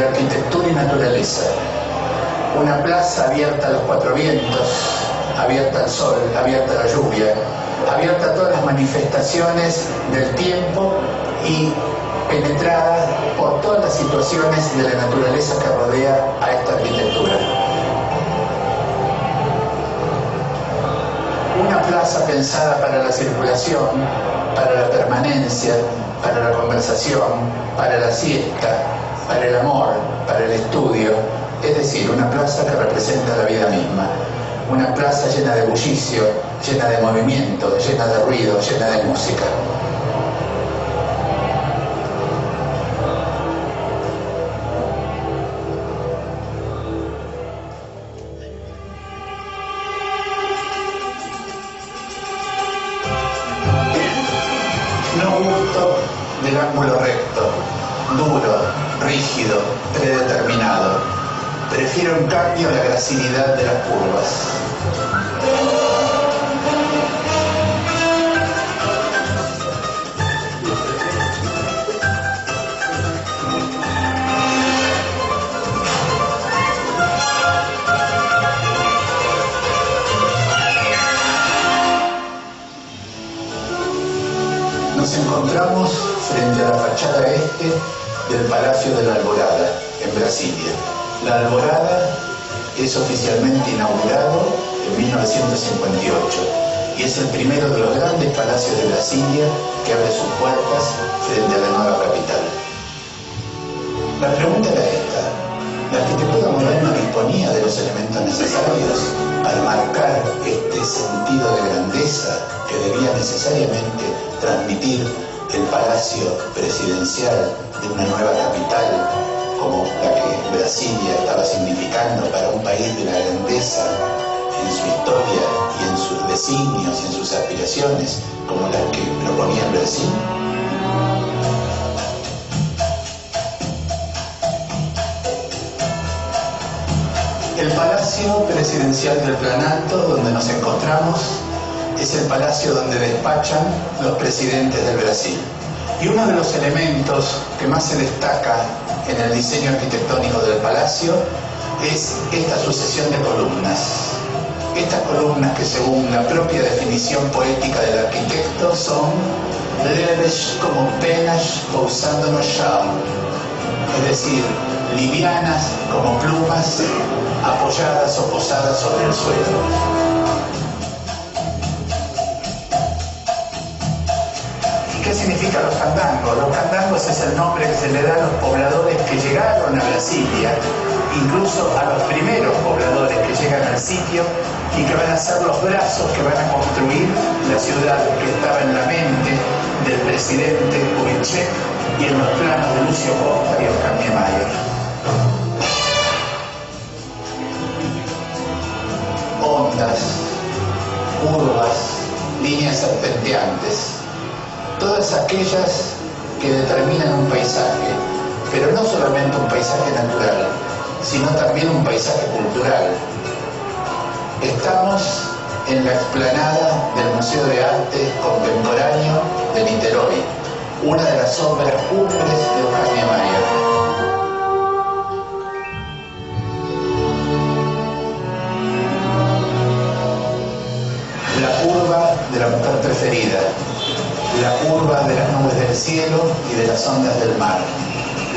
entre arquitectura y naturaleza. Una plaza abierta a los cuatro vientos, abierta al sol, abierta a la lluvia, abierta a todas las manifestaciones del tiempo y penetrada por todas las situaciones de la naturaleza que rodea a esta arquitectura. Una plaza pensada para la circulación, para la permanencia, para la conversación, para la siesta, para el amor, para el estudio, es decir, una plaza que representa la vida misma. Una plaza llena de bullicio, llena de movimiento, llena de ruido, llena de música. No gusto del ángulo recto, duro, rígido, predeterminado. Prefiero en cambio la gracilidad de las curvas. Nos encontramos frente a la fachada este del Palacio de la Alborada, en Brasilia. La Alborada es oficialmente inaugurado en 1958 y es el primero de los grandes palacios de Brasilia que abre sus puertas frente a la nueva capital. La pregunta era esta: ¿la arquitectura moderna disponía de los elementos necesarios para marcar este sentido de grandeza que debía necesariamente transmitir el palacio presidencial de una nueva capital como la que Brasilia estaba significando para un país de la grandeza en su historia y en sus designios y en sus aspiraciones como las que proponía Brasil? El Palacio Presidencial del Planalto, donde nos encontramos, es el palacio donde despachan los presidentes del Brasil. Y uno de los elementos que más se destaca en el diseño arquitectónico del palacio es esta sucesión de columnas. Estas columnas que, según la propia definición poética del arquitecto, son leves como penas pousando no chão, es decir, livianas como plumas apoyadas o posadas sobre el suelo. ¿Qué significan los candangos? Los candangos es el nombre que se le da a los pobladores que llegaron a Brasilia, incluso a los primeros pobladores que llegan al sitio y que van a ser los brazos que van a construir la ciudad que estaba en la mente del presidente Kubitschek y en los planos de Lúcio Costa y Oscar Niemeyer. Ondas, curvas, líneas serpenteantes, todas aquellas que determinan un paisaje, pero no solamente un paisaje natural, sino también un paisaje cultural. Estamos en la explanada del Museo de Arte Contemporáneo de Niterói, una de las obras cumbres de Oscar Niemeyer. La curva de la mujer preferida, la curva de las nubes del cielo y de las ondas del mar,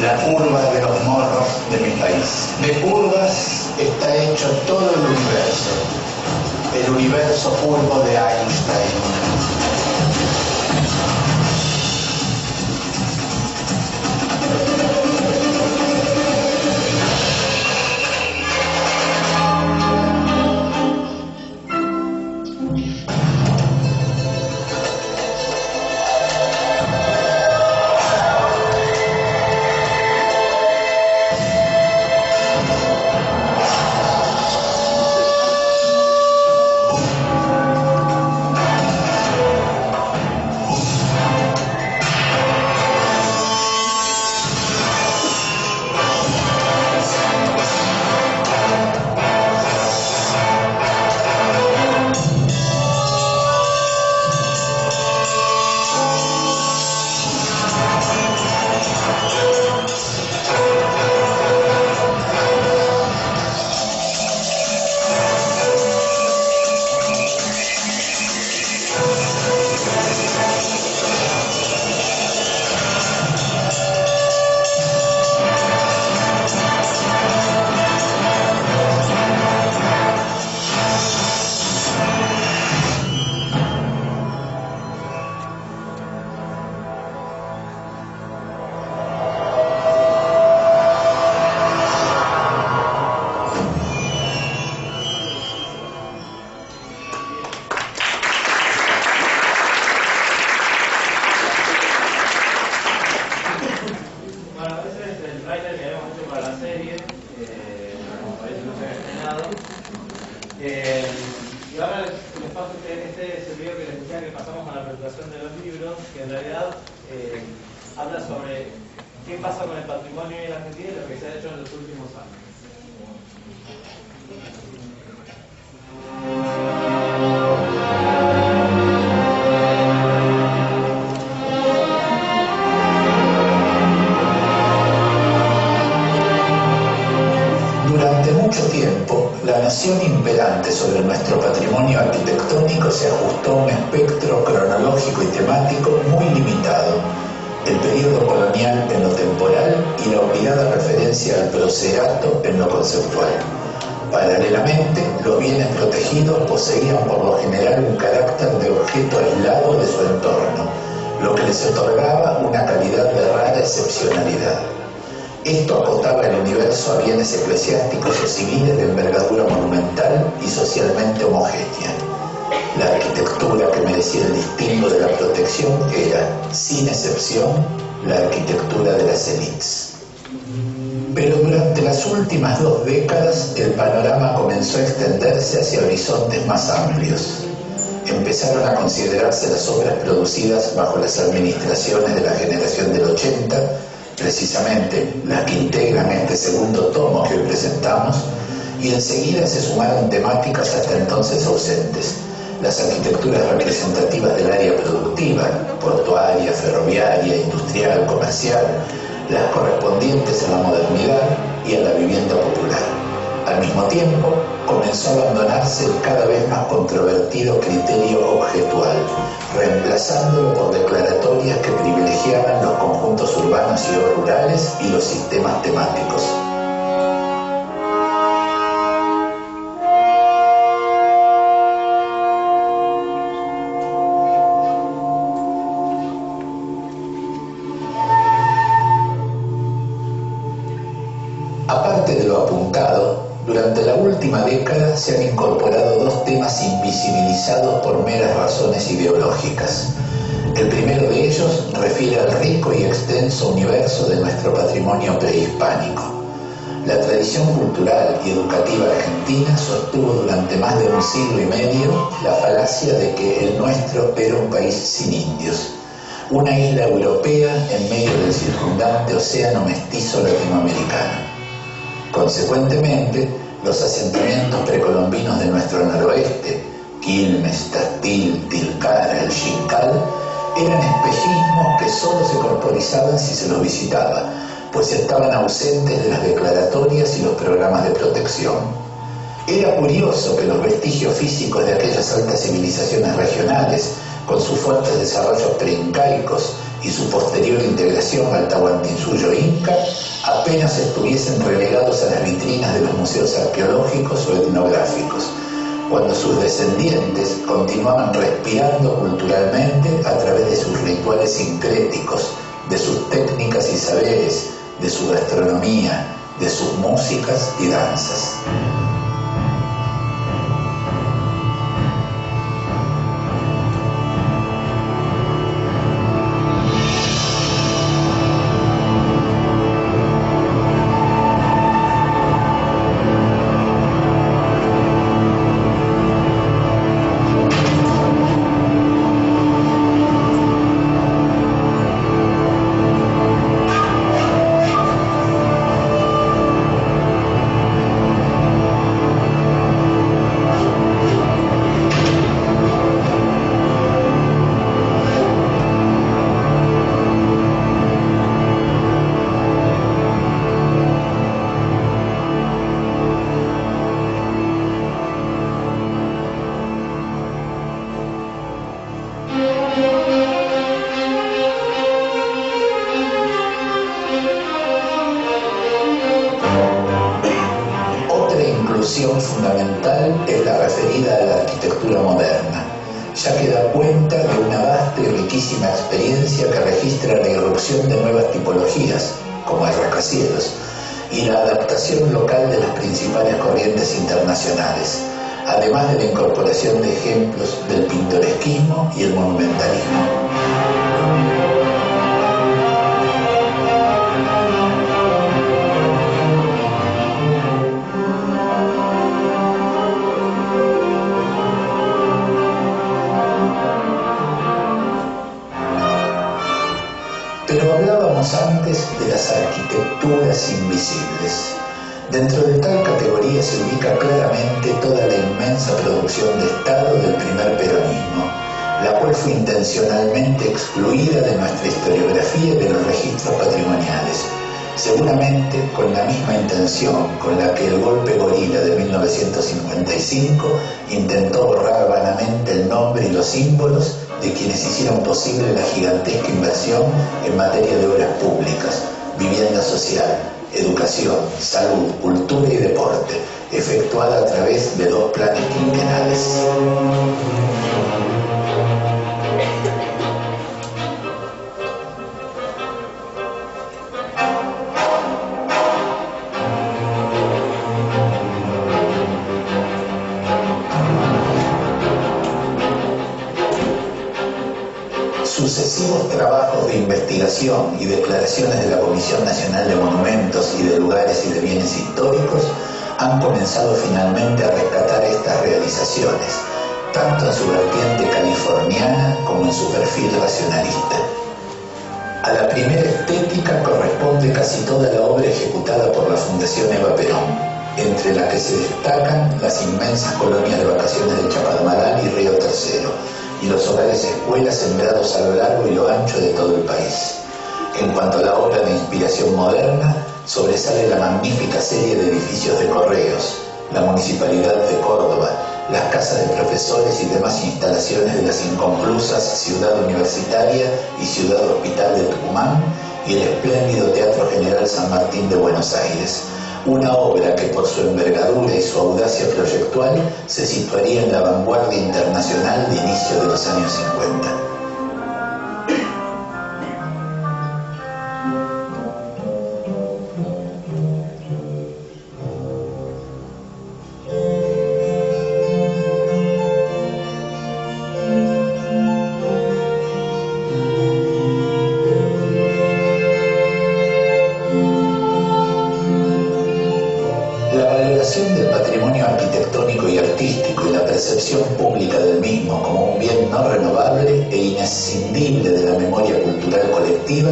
la curva de los morros de mi país. De curvas está hecho todo el universo curvo de Einstein. para la serie, como parece no se ha estrenado. Y ahora les paso este es el video que les decía que pasamos a la presentación de los libros, que en realidad habla sobre qué pasa con el patrimonio en Argentina y lo que se ha hecho en los últimos años. Durante mucho tiempo, la noción imperante sobre nuestro patrimonio arquitectónico se ajustó a un espectro cronológico y temático muy limitado: el periodo colonial en lo temporal y la obligada referencia al procerato en lo conceptual. Paralelamente, los bienes protegidos poseían por lo general un carácter de objeto aislado de su entorno, lo que les otorgaba una calidad de rara excepcionalidad. Esto acotaba el universo a bienes eclesiásticos o civiles de envergadura monumental y socialmente homogénea. La arquitectura que merecía el distingo de la protección era, sin excepción, la arquitectura de las élites. Pero durante las últimas 2 décadas el panorama comenzó a extenderse hacia horizontes más amplios. Empezaron a considerarse las obras producidas bajo las administraciones de la generación del 80, precisamente las que integran este segundo tomo que hoy presentamos, y enseguida se sumaron temáticas hasta entonces ausentes: las arquitecturas representativas del área productiva, portuaria, ferroviaria, industrial, comercial, las correspondientes a la modernidad y a la vivienda popular. Al mismo tiempo, comenzó a abandonarse el cada vez más controvertido criterio objetual, reemplazándolo por declaratorias que privilegiaban los conjuntos urbanos y o rurales y los sistemas temáticos. Aparte de lo apuntado, durante la última década se han incorporado 2 temas invisibilizados por meras razones ideológicas. El primero de ellos refiere al rico y extenso universo de nuestro patrimonio prehispánico. La tradición cultural y educativa argentina sostuvo durante más de un siglo y medio la falacia de que el nuestro era un país sin indios, una isla europea en medio del circundante océano mestizo latinoamericano. Consecuentemente, los asentamientos precolombinos de nuestro noroeste, Quilmes, Tastil, Tilcara, el Xincal, eran espejismos que solo se corporizaban si se los visitaba, pues estaban ausentes de las declaratorias y los programas de protección. Era curioso que los vestigios físicos de aquellas altas civilizaciones regionales, con sus fuertes desarrollos preincaicos y su posterior integración al Tahuantinsuyo inca, apenas estuviesen relegados a las vitrinas de los museos arqueológicos o etnográficos, cuando sus descendientes continuaban respirando culturalmente a través de sus rituales sincréticos, de sus técnicas y saberes, de su gastronomía, de sus músicas y danzas. Fundamental es la referida a la arquitectura moderna, ya que da cuenta de una vasta y riquísima experiencia que registra la irrupción de nuevas tipologías, como el rascacielos, y la adaptación local de las principales corrientes internacionales, además de la incorporación de ejemplos del pintoresquismo y el monumentalismo. Dentro de tal categoría se ubica claramente toda la inmensa producción de Estado del primer peronismo, la cual fue intencionalmente excluida de nuestra historiografía y de los registros patrimoniales, seguramente con la misma intención con la que el golpe gorila de 1955 intentó borrar vanamente el nombre y los símbolos de quienes hicieron posible la gigantesca inversión en materia de obras públicas, vivienda social, educación, salud, cultura y deporte, efectuada a través de 2 planes quinquenales. Sucesivos trabajos de investigación y declaraciones de la Comisión Nacional de Monumentos y de Lugares y de Bienes Históricos han comenzado finalmente a rescatar estas realizaciones, tanto en su vertiente californiana como en su perfil racionalista. A la primera estética corresponde casi toda la obra ejecutada por la Fundación Eva Perón, entre la que se destacan las inmensas colonias de vacaciones de Chapadmalal y Río Tercero, y los hogares escuelas sembrados a lo largo y lo ancho de todo el país. En cuanto a la obra de inspiración moderna, sobresale la magnífica serie de edificios de correos, la Municipalidad de Córdoba, las casas de profesores y demás instalaciones de las inconclusas Ciudad Universitaria y Ciudad Hospital de Tucumán y el espléndido Teatro General San Martín de Buenos Aires, una obra que por su envergadura y su audacia proyectual se situaría en la vanguardia internacional de inicio de los años 50. Del patrimonio arquitectónico y artístico y la percepción pública del mismo como un bien no renovable e inescindible de la memoria cultural colectiva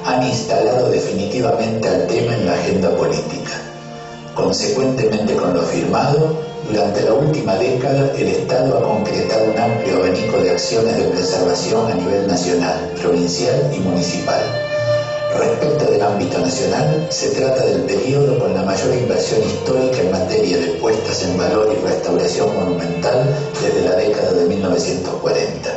han instalado definitivamente al tema en la agenda política. Consecuentemente con lo afirmado, durante la última década el Estado ha concretado un amplio abanico de acciones de preservación a nivel nacional, provincial y municipal. Respecto del ámbito nacional, se trata del periodo con la mayor inversión histórica en materia de puestas en valor y restauración monumental desde la década de 1940.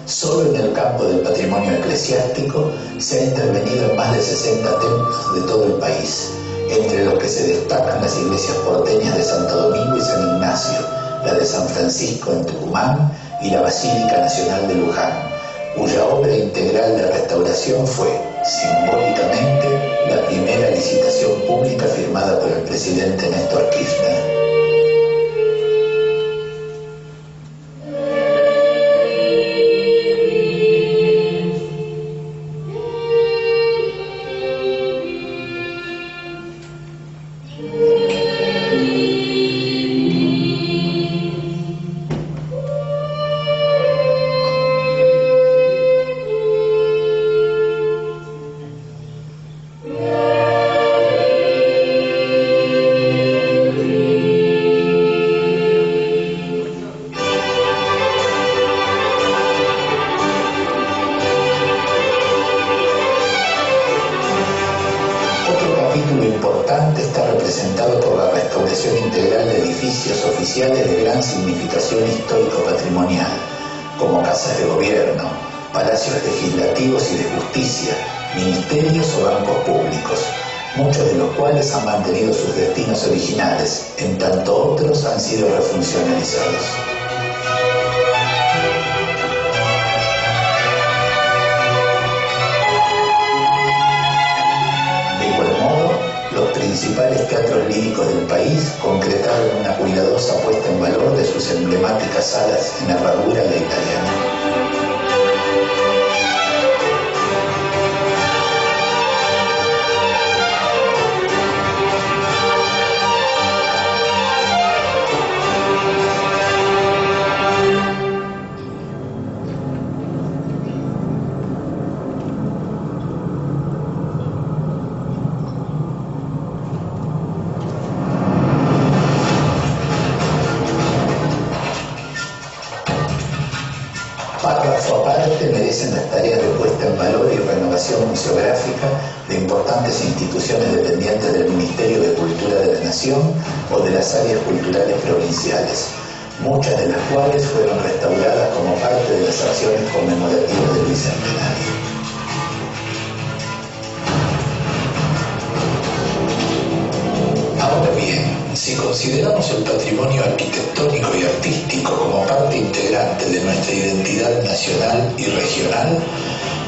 Solo en el campo del patrimonio eclesiástico se ha intervenido en más de 60 templos de todo el país, entre los que se destacan las iglesias porteñas de Santo Domingo y San Ignacio, la de San Francisco en Tucumán y la Basílica Nacional de Luján, cuya obra integral de restauración fue, simbólicamente, la primera licitación pública firmada por el presidente Néstor Kirchner. De gran significación histórico-patrimonial, como casas de gobierno, palacios legislativos y de justicia, ministerios o bancos públicos, muchos de los cuales han mantenido sus destinos originales, en tanto otros han sido refuncionalizados. Los principales teatros líricos del país concretaron una cuidadosa puesta en valor de sus emblemáticas salas en herradura a la italiana. puesta en valor y renovación museográfica de importantes instituciones dependientes del Ministerio de Cultura de la Nación o de las áreas culturales provinciales, muchas de las cuales fueron restauradas como parte de las acciones conmemorativas del Bicentenario. Ahora bien, si consideramos el patrimonio arquitectónico y artístico como parte integrante de nuestra identidad nacional y regional,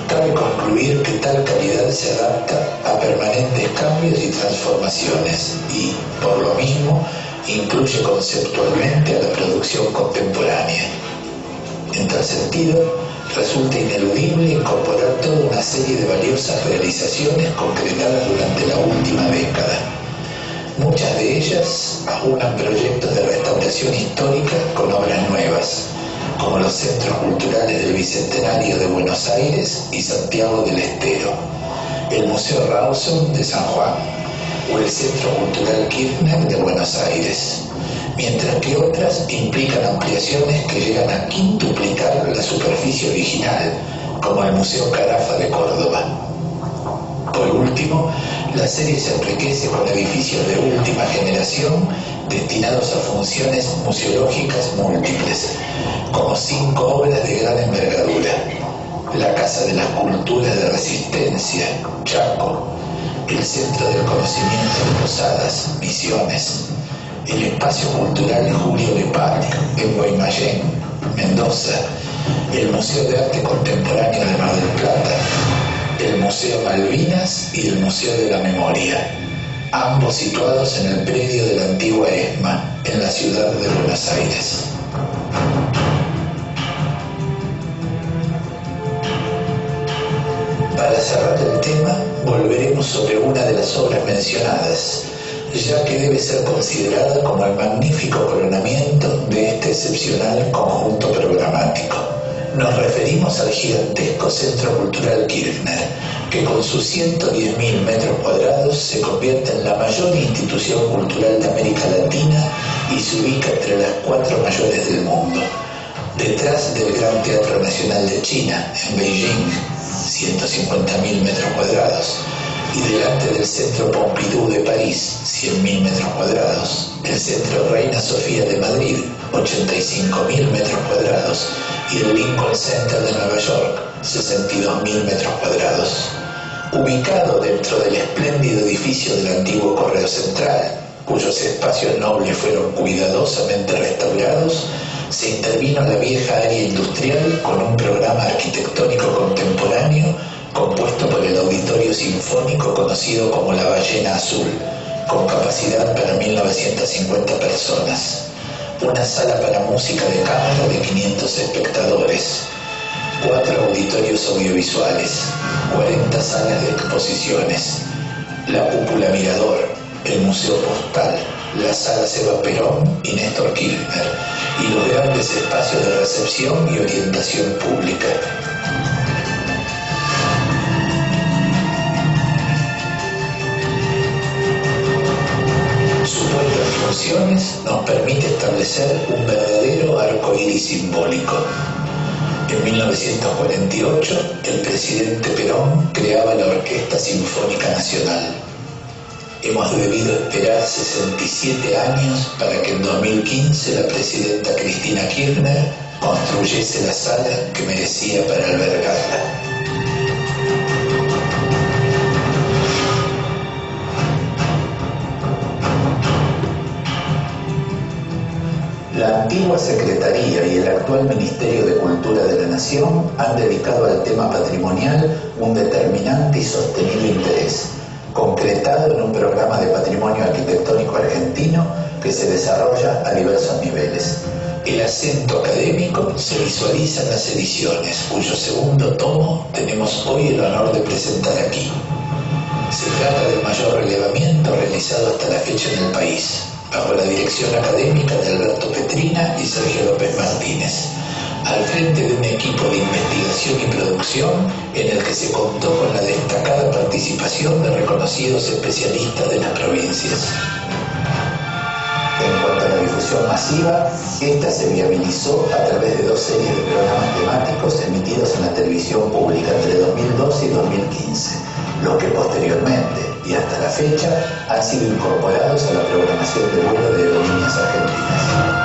cabe concluir que tal calidad se adapta a permanentes cambios y transformaciones y, por lo mismo, incluye conceptualmente a la producción contemporánea. En tal sentido, resulta ineludible incorporar toda una serie de valiosas realizaciones concretadas durante la última década. Muchas de ellas aunan proyectos de restauración histórica con obras nuevas, como los centros culturales del Bicentenario de Buenos Aires y Santiago del Estero, el Museo Rawson de San Juan o el Centro Cultural Kirchner de Buenos Aires, mientras que otras implican ampliaciones que llegan a quintuplicar la superficie original, como el Museo Carafa de Córdoba. Por último, la serie se enriquece con edificios de última generación destinados a funciones museológicas múltiples, como 5 obras de gran envergadura: la Casa de las Culturas de Resistencia, Chaco; el Centro del Conocimiento de Posadas, Misiones; el Espacio Cultural Julio de Pac, en Guaymallén, Mendoza; el Museo de Arte Contemporáneo de Mar del Plata; el Museo Malvinas y el Museo de la Memoria, ambos situados en el predio de la antigua ESMA, en la ciudad de Buenos Aires. Para cerrar el tema, volveremos sobre una de las obras mencionadas, ya que debe ser considerada como el magnífico coronamiento de este excepcional conjunto programático. Nos referimos al gigantesco Centro Cultural Kirchner, que con sus 110.000 metros cuadrados se convierte en la mayor institución cultural de América Latina y se ubica entre las 4 mayores del mundo, detrás del Gran Teatro Nacional de China, en Beijing, 150.000 metros cuadrados, y delante del Centro Pompidou de París, 100.000 metros cuadrados, el Centro Reina Sofía de Madrid, 85.000 metros cuadrados, y el Lincoln Center de Nueva York, 62.000 metros cuadrados. Ubicado dentro del espléndido edificio del antiguo Correo Central, cuyos espacios nobles fueron cuidadosamente restaurados, se intervino en la vieja área industrial con un programa arquitectónico contemporáneo compuesto por el Auditorio Sinfónico conocido como La Ballena Azul, con capacidad para 1.950 personas, una sala para música de cámara de 500 espectadores, 4 auditorios audiovisuales, 40 salas de exposiciones, la Cúpula Mirador, el Museo Postal, la Sala Seba Perón y Néstor Kirchner, y los grandes espacios de recepción y orientación pública. Su puesta en funciones nos permite establecer un verdadero arco iris simbólico. En 1948, el presidente Perón creaba la Orquesta Sinfónica Nacional. Hemos debido esperar 67 años para que en 2015 la presidenta Cristina Kirchner construyese la sala que merecía para albergarla. La antigua Secretaría y el actual Ministerio de Cultura de la Nación han dedicado al tema patrimonial un determinante y sostenido interés, concretado en un programa de patrimonio arquitectónico argentino que se desarrolla a diversos niveles. El acento académico se visualiza en las ediciones, cuyo segundo tomo tenemos hoy el honor de presentar aquí. Se trata del mayor relevamiento realizado hasta la fecha en el país, bajo la dirección académica de Alberto Petrina y Sergio López Martínez, al frente de un equipo de investigación y producción en el que se contó con la destacada participación de reconocidos especialistas de las provincias. En cuanto a la difusión masiva, esta se viabilizó a través de 2 series de programas temáticos emitidos en la televisión pública entre 2012 y 2015, los que posteriormente y hasta la fecha han sido incorporados a la programación de vuelo de aerolíneas argentinas.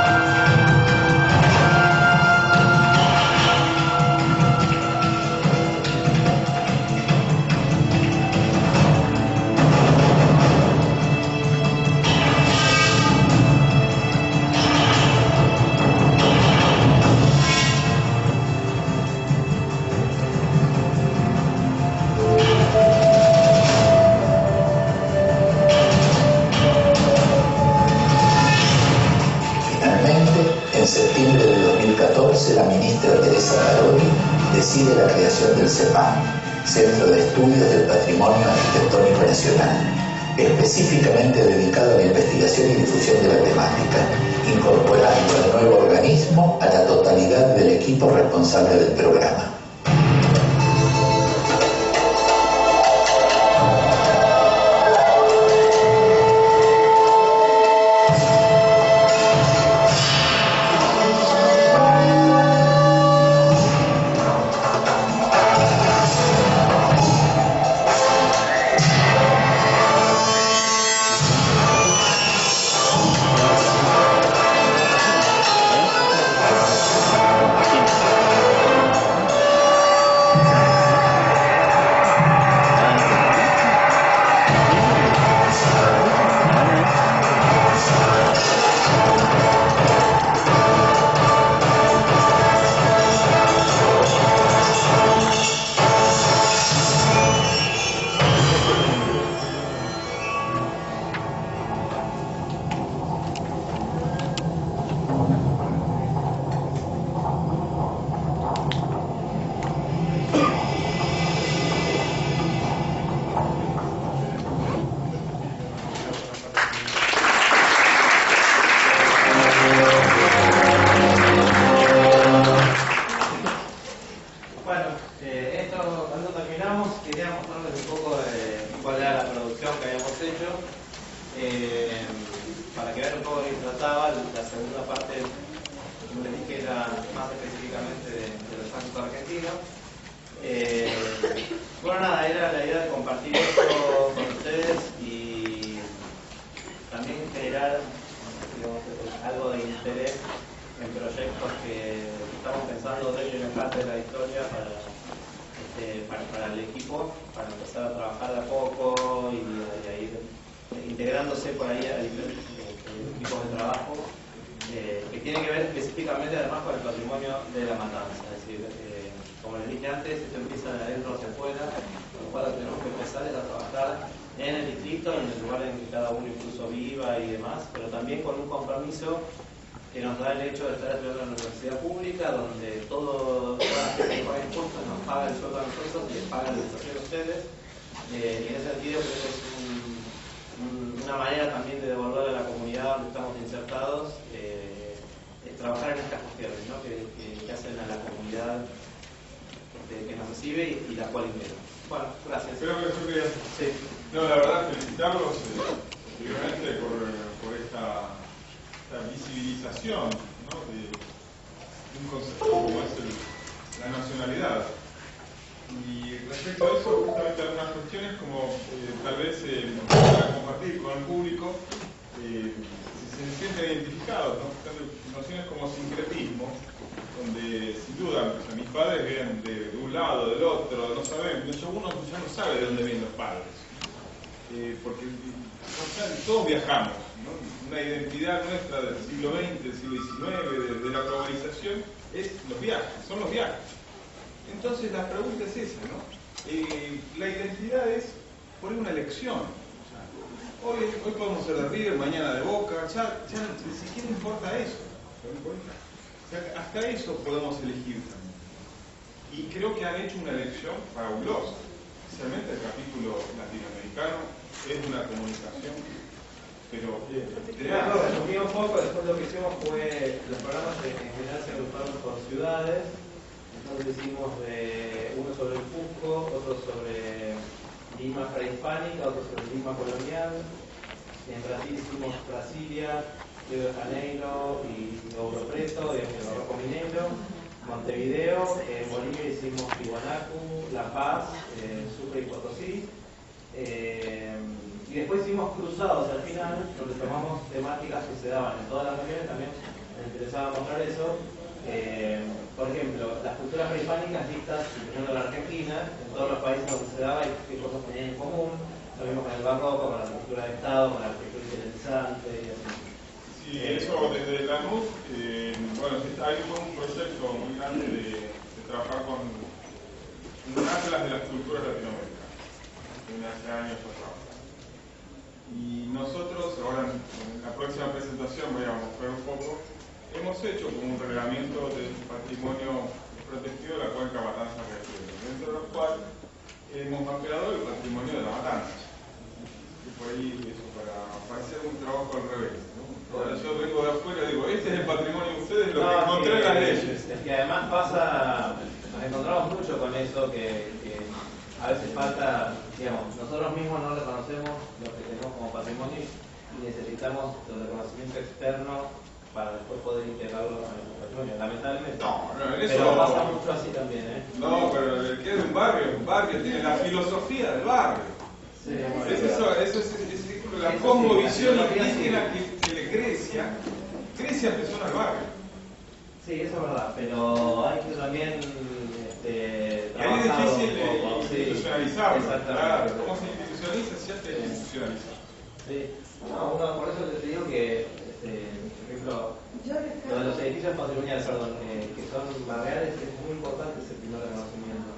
La ministra Teresa Parodi decide la creación del CEPAM, Centro de Estudios del Patrimonio Arquitectónico Nacional, específicamente dedicado a la investigación y difusión de la temática, incorporando al nuevo organismo a la totalidad del equipo responsable del programa. Para que vean un poco de qué trataba, la segunda parte, como les dije, era más específicamente de los casos argentinos. Bueno, nada, era la idea de compartir esto con ustedes y también generar, digamos, algo de interés en proyectos que estamos pensando dentro y en parte de la historia para el equipo, para empezar a trabajar de a poco y a ir integrándose por ahí a diferentes tipos de trabajo que tienen que ver específicamente además con el patrimonio de la matanza. Es decir, como les dije antes, esto empieza de adentro hacia afuera, con lo cual lo que tenemos que empezar es a trabajar en el distrito, en el lugar en que cada uno incluso viva y demás, pero también con un compromiso que nos da el hecho de estar estudiando en una universidad pública donde toda la gente que paga impuestos nos paga el sueldo a nosotros y les pagan la educación a ustedes. Y en ese sentido creo que es una manera también de devolver a la comunidad donde estamos insertados, es trabajar en estas cuestiones, ¿no? que hacen a la comunidad que nos recibe y la cual integra. Bueno, gracias. Creo que yo quería... Sí. No, la verdad, felicitarlos primeramente por esta visibilización, ¿no? de un concepto como es la nacionalidad. Y respecto a eso, justamente algunas cuestiones como tal vez para compartir con el público, si se sienten identificados, ¿no? Nociones como sincretismo, donde sin duda mis padres vienen de un lado, del otro, no saben, uno ya no sabe de dónde vienen los padres, porque todos viajamos, ¿no? Una identidad nuestra del siglo XX, del siglo XIX, de la globalización, son los viajes. Entonces la pregunta es esa, ¿no? La identidad es por una elección. O sea, hoy podemos ser de River, mañana de Boca, ya ni siquiera importa eso. O sea, hasta eso podemos elegir también. Y creo que han hecho una elección fabulosa, especialmente el capítulo latinoamericano, es una comunicación, pero... resumí un poco, después lo que hicimos fue, los programas en general se agruparon por ciudades. Entonces hicimos uno sobre el Cusco, otro sobre Lima prehispánica, otro sobre Lima colonial. En Brasil hicimos Brasilia, Río de Janeiro y Ouro Preto, digamos, el Barroco Mineiro, Montevideo, en Bolivia hicimos Tiwanaku, La Paz, Sucre y Potosí. Y después hicimos cruzados al final, donde tomamos temáticas que se daban en todas las regiones, también me interesaba mostrar eso. Por ejemplo, las culturas prehispánicas vistas, incluyendo la Argentina, en todos los países donde se daba y qué cosas tenían en común. Lo mismo con el barroco, con la arquitectura de Estado, con la arquitectura interesante y así. Sí, eso desde Lanús, bueno, hay un proyecto muy grande de trabajar con un atlas de las culturas latinoamericanas, desde hace años atrás. Y nosotros, ahora en la próxima presentación voy a mostrar un poco, hemos hecho como un reglamento del patrimonio protegido de la cuenca Matanza-Riachuelo, dentro de lo cual hemos mapeado el patrimonio de la matanza. Y por ahí eso para hacer un trabajo al revés, ¿no? Ahora yo vengo de afuera y digo, este es el patrimonio de ustedes, lo que encontré en las leyes. Es que además pasa, nos encontramos mucho con eso que a veces falta, digamos, nosotros mismos no reconocemos lo que tenemos como patrimonio y necesitamos el reconocimiento externo para después poder integrarlo en el patrimonio, lamentablemente. No, en eso pero pasa mucho así también, ¿eh? No, pero el que es un barrio tiene la filosofía del barrio. Sí, Eso es la cosmovisión indígena que le Grecia empezó en el barrio. Sí, eso es verdad, pero hay que también Es difícil institucionalizarlo. Claro, ¿cómo se institucionaliza? Si hace institucionalizar. Sí, no, por eso te digo que, por ejemplo, lo de los edificios patrimoniales, perdón, que son barriales, es muy importante ese primer reconocimiento.